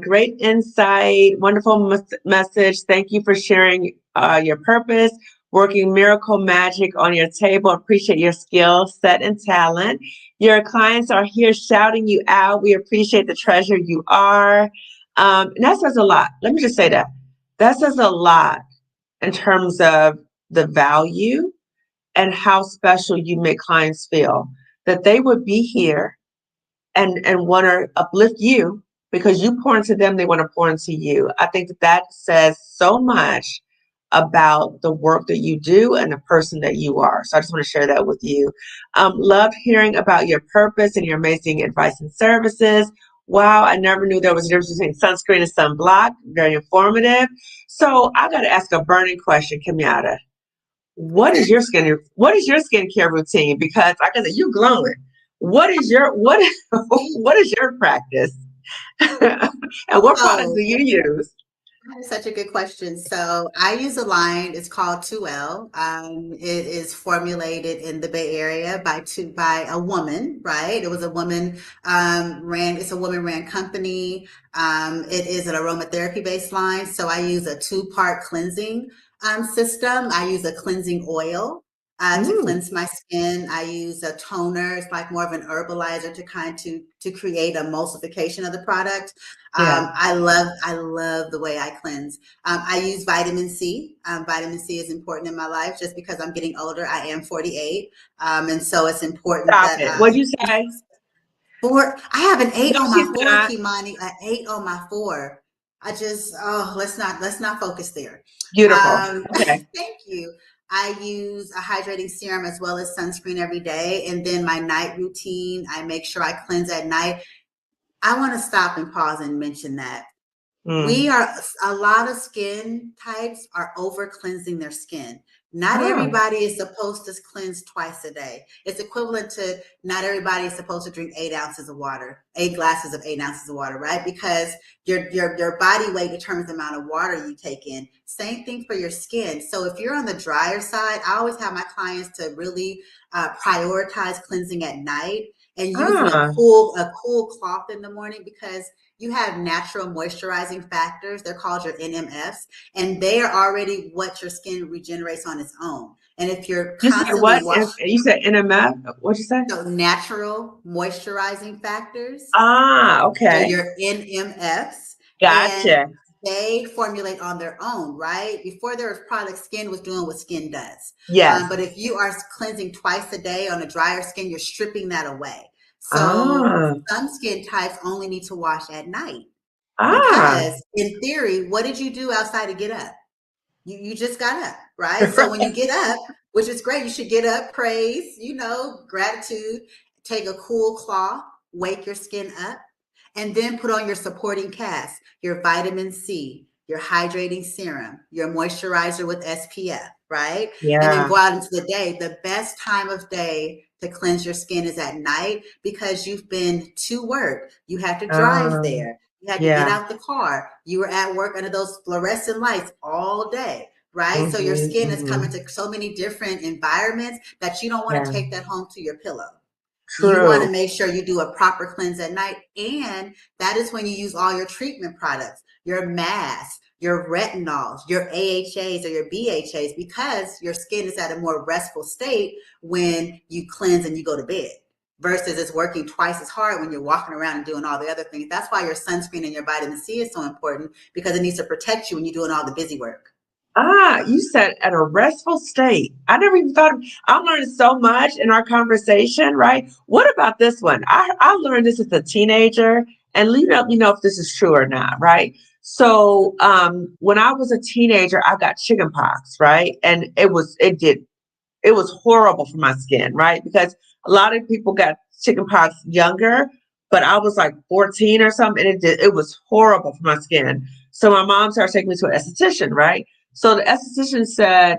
Great insight, wonderful message. Thank you for sharing your purpose, working miracle magic on your table. Appreciate your skill set and talent. Your clients are here shouting you out. We appreciate the treasure you are. And that says a lot. Let me just say that. That says a lot in terms of the value and how special you make clients feel, that they would be here and want to uplift you because you pour into them, they want to pour into you. I think that says so much about the work that you do and the person that you are. So I just want to share that with you. Loved hearing about your purpose and your amazing advice and services. Wow, I never knew there was a difference between sunscreen and sunblock. Very informative. So I got to ask a burning question, Kimyatta. What is your skincare routine? Because like I said, you're glowing. What is your practice? And what products do you use? That is such a good question. So I use a line. It's called 2L. It is formulated in the Bay Area by a woman, right? It was a woman it's a woman ran company. It is an aromatherapy based line. So I use a 2-part cleansing system. I use a cleansing oil to cleanse my skin. I use a toner. It's like more of an herbalizer to create a emulsification of the product. I love the way I cleanse. I use vitamin C. Vitamin C is important in my life just because I'm getting older. I am 48. And so it's important What'd you say? I have an 8 on my 4, Kimani, an 8 on my 4. Let's not focus there. Beautiful. Okay. Thank you. I use a hydrating serum as well as sunscreen every day. And then my night routine, I make sure I cleanse at night. I want to stop and pause and mention that a lot of skin types are over cleansing their skin. Not everybody is supposed to cleanse twice a day. It's equivalent to not everybody is supposed to drink 8 ounces of water, 8 glasses of 8 ounces of water, right? Because your body weight determines the amount of water you take in. Same thing for your skin. So if you're on the drier side, I always have my clients to really prioritize cleansing at night and using a cool cloth in the morning, because you have natural moisturizing factors. They're called your NMFs, and they are already what your skin regenerates on its own. And if you're constantly you said NMF? What'd you say? So natural moisturizing factors. Okay. So your NMFs. Gotcha. And they formulate on their own, right? Before there was products, skin was doing what skin does. Yes. But if you are cleansing twice a day on a drier skin, you're stripping that away. So some skin types only need to wash at night. Because in theory, what did you do outside to get up? You just got up, right? So when you get up, which is great, you should get up, praise, gratitude, take a cool cloth, wake your skin up, and then put on your supporting cast, your vitamin C, your hydrating serum, your moisturizer with SPF, right? Yeah. And then go out into the day. The best time of day to cleanse your skin is at night, because you've been to work. You have to drive there. You had to get out the car. You were at work under those fluorescent lights all day, right? So your skin is coming to so many different environments that you don't want to take that home to your pillow. True. You want to make sure you do a proper cleanse at night. And that is when you use all your treatment products, your masks, your retinols, your AHAs or your BHAs, because your skin is at a more restful state when you cleanse and you go to bed, versus it's working twice as hard when you're walking around and doing all the other things. That's why your sunscreen and your vitamin C is so important, because it needs to protect you when you're doing all the busy work. You said at a restful state. I never even thought I'm learning so much in our conversation, right? What about this one? I learned this as a teenager, and let me know if this is true or not, right? So when I was a teenager, I got chickenpox, right? And it was horrible for my skin, right? Because a lot of people got chickenpox younger, but I was like 14 or something, and it was horrible for my skin. So my mom started taking me to an esthetician, right? So the esthetician said,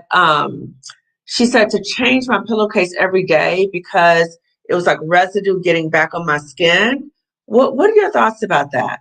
she said to change my pillowcase every day because it was like residue getting back on my skin What are your thoughts about that?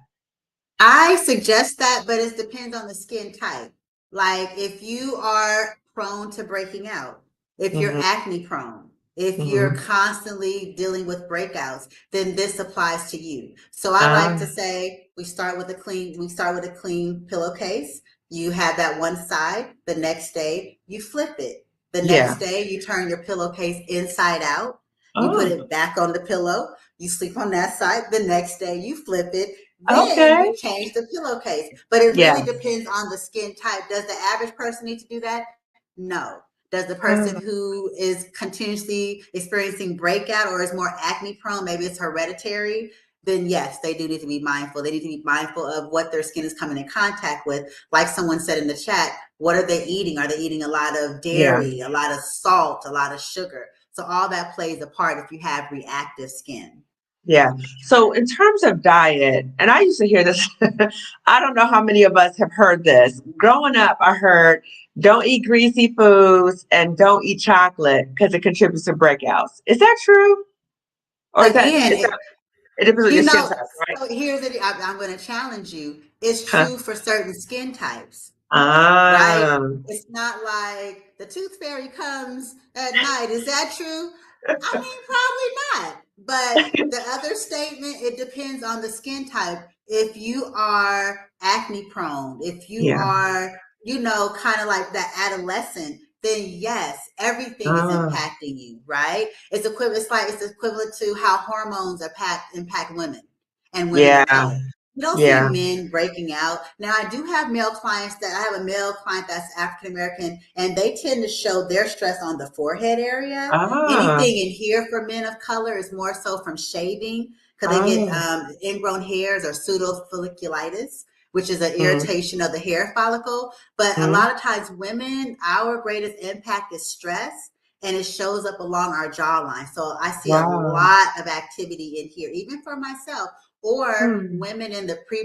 I suggest that, but it depends on the skin type. Like if you are prone to breaking out, if you're Mm-hmm. acne prone, if you're Mm-hmm. constantly dealing with breakouts, then this applies to you. So I like to say we start with a clean pillowcase. You have that one side, the next day you flip it. The Yeah. next day you turn your pillowcase inside out. You put Oh, it back on the pillow. You sleep on that side. The next day you flip it. Then okay. you change the pillowcase. But it Yeah. really depends on the skin type. Does the average person need to do that? No. Does the person Oh, who is continuously experiencing breakout or is more acne prone, maybe it's hereditary, then yes, they do need to be mindful. They need to be mindful of what their skin is coming in contact with. Like someone said in the chat, what are they eating? Are they eating a lot of yeah. dairy, a lot of salt, a lot of sugar? So all that plays a part if you have reactive skin. Yeah. So in terms of diet, and I used to hear this, I don't know how many of us have heard this. Growing up, I heard don't eat greasy foods and don't eat chocolate because it contributes to breakouts. Is that true? Or is Again, that it depends on you your skin know, type, right? so here's it. I'm going to challenge you. It's Huh. true for certain skin types, right? Ah, It's not like the tooth fairy comes at night. Is that true? I mean, probably not. But the other statement, it depends on the skin type. If you are acne prone, if you yeah. are, kind of like that adolescent, then yes, everything is Ah, impacting you, right? It's equivalent. It's equivalent to how hormones impact women and women of yeah. color. You don't see Yeah. men breaking out. Now, I do have male clients that I have a male client that's African American, and they tend to show their stress on the forehead area. Ah, Anything in here for men of color is more so from shaving because they get ah. ingrown hairs or pseudofolliculitis, which is an Mm, irritation of the hair follicle. But a mm, lot of times, women, our greatest impact is stress, and it shows up along our jawline. So I see a wow. lot of activity in here, even for myself, or Hmm. women in pre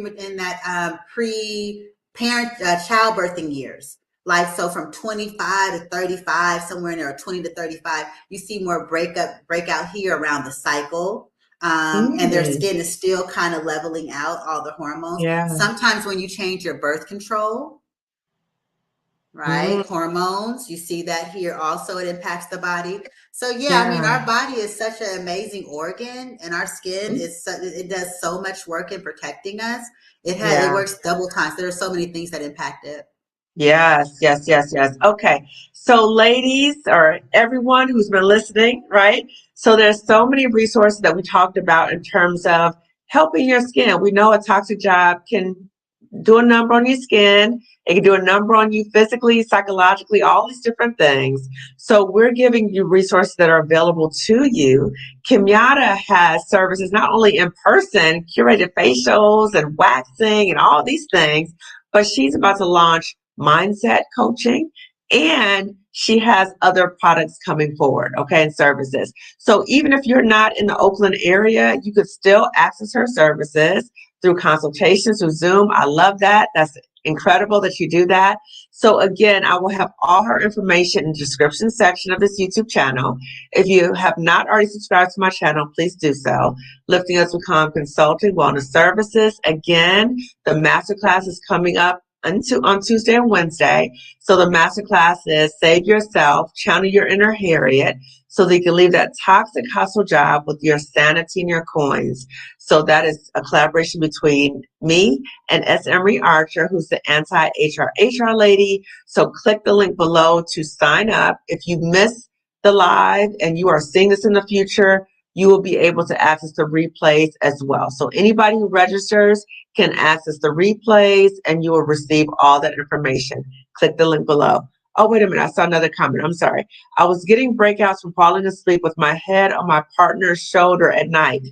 parent childbirthing years. Like so, from 25 to 35, somewhere in there, or 20 to 35, you see more breakout here around the cycle. And their Mm, skin is still kind of leveling out all the hormones. yeah. Sometimes when you change your birth control, right? Mm, Hormones, you see that here also, it impacts the body. So yeah, I mean, yeah. our body is such an amazing organ, and our skin Mm, it does so much work in protecting us. It yeah. works double times. There are so many things that impact it. Yes, yes, yes, yes. Okay. So, ladies, or everyone who's been listening, right? So, there's so many resources that we talked about in terms of helping your skin. We know a toxic job can do a number on your skin. It can do a number on you physically, psychologically, all these different things. So we're giving you resources that are available to you. Kimyatta has services not only in person, curated facials and waxing and all these things, but she's about to launch mindset coaching and she has other products coming forward, okay, and services. So even if you're not in the Oakland area, you could still access her services through consultations, through Zoom. I love that. That's incredible that you do that. So again, I will have all her information in the description section of this YouTube channel. If you have not already subscribed to my channel, please do so. Lifting Us with Calm Consulting Wellness Services. Again, the masterclass is coming up on Tuesday and Wednesday. So the masterclass is Save Yourself, Channel Your Inner Harriet, so that you can leave that toxic hustle job with your sanity and your coins. So that is a collaboration between me and S. Emery Archer, who's the anti-HR lady. So click the link below to sign up. If you miss the live and you are seeing this in the future, you will be able to access the replays as well. So anybody who registers can access the replays and you will receive all that information. Click the link below. Oh, wait a minute. I saw another comment. I'm sorry. I was getting breakouts from falling asleep with my head on my partner's shoulder at night.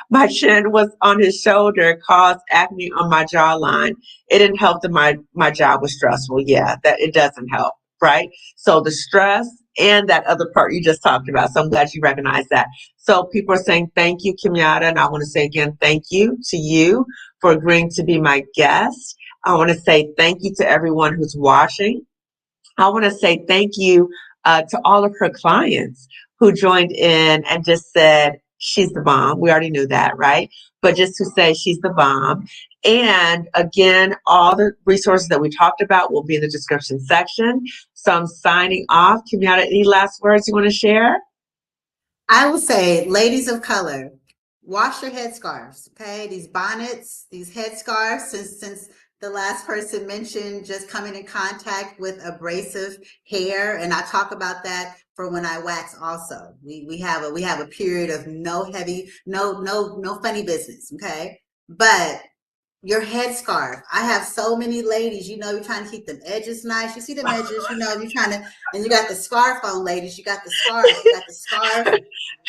My chin was on his shoulder, caused acne on my jawline. It didn't help that my job was stressful. Yeah, that it doesn't help, right? So the stress and that other part you just talked about. So I'm glad you recognize that. So people are saying thank you, Kimyatta, and I want to say again thank you to you for agreeing to be my guest. I want to say thank you to everyone who's watching. I want to say thank you to all of her clients who joined in and just said, she's the bomb. We already knew that, right? But just to say she's the bomb. And again, all the resources that we talked about will be in the description section. So I'm signing off. Kimyatta, any last words you want to share? I will say, ladies of color, wash your headscarves, okay? These bonnets, these headscarves, since the last person mentioned just coming in contact with abrasive hair, and I talk about that for when I wax also. We have a period of no funny business, okay? But your headscarf. I have so many ladies, you're trying to keep them edges nice. You see them edges, you're trying to, and you got the scarf on, ladies. You got the scarf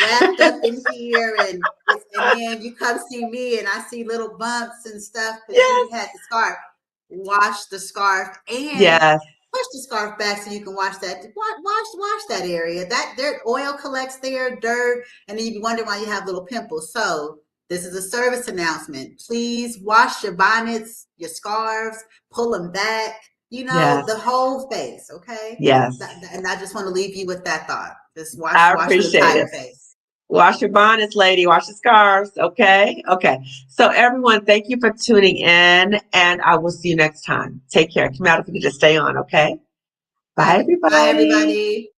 wrapped up in here, and then you come see me, and I see little bumps and stuff because you had the scarf. Wash the scarf and push the scarf back so you can wash that. Wash that area. That there oil collects there, dirt, and then you wonder why you have little pimples. So this is a service announcement. Please wash your bonnets, your scarves, pull them back, the whole face, okay? Yes. And I just want to leave you with that thought. Just wash your entire face. Wash your bonnets, lady. Wash the scarves. Okay. Okay. So everyone, thank you for tuning in, and I will see you next time. Take care. Come out if you can just stay on. Okay. Bye, everybody. Bye, everybody.